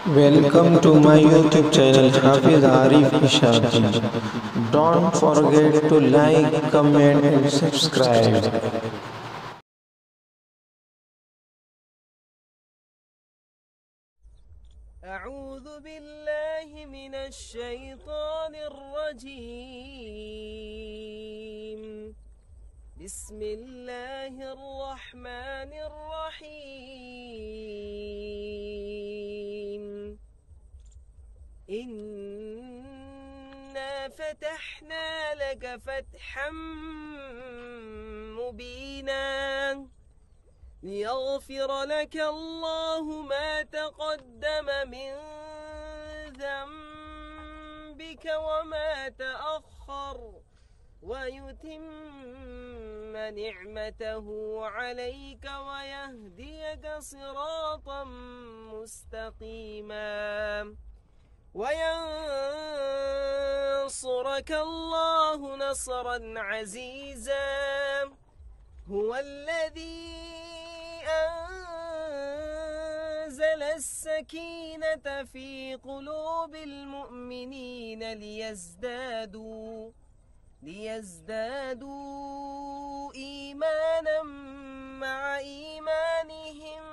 Welcome to my YouTube channel Hafiz Arif Ishaq. Don't forget to like, comment and subscribe. أعوذ بالله من الشيطان الرجيم. بسم الله الرحمن الرحيم. إنا فتحنا لك فتحا مبينا ليغفر لك الله ما تقدم من ذنبك وما تأخر ويتم نعمته عليك ويهديك صراطا مستقيما وينصرك الله نصرا عزيزا. هو الذي أنزل السكينة في قلوب المؤمنين ليزدادوا إيمانا مع إيمانهم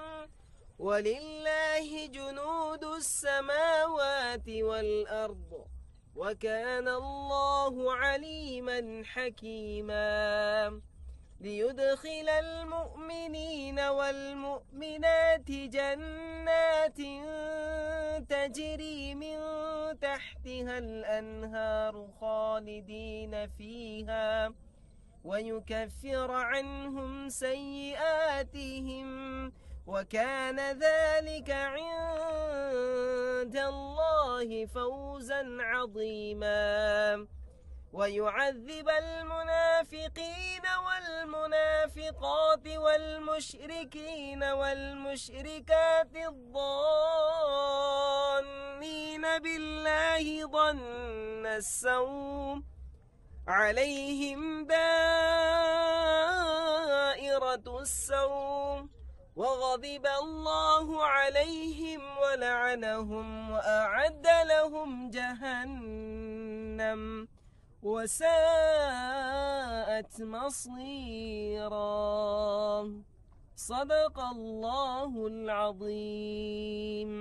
ولله جنود السماوات والأرض وكان الله عليما حكيما. ليدخل المؤمنين والمؤمنات جنات تجري من تحتها الأنهار خالدين فيها ويكفر عنهم سيئاتهم وكان ذلك عند الله فوزا عظيما. ويعذب المنافقين والمنافقات والمشركين والمشركات الظانين بالله ظن السوء عليهم دائرة السوء وغضب الله عليهم ولعنهم وأعد لهم جهنم وساءت مصيرا. صدق الله العظيم.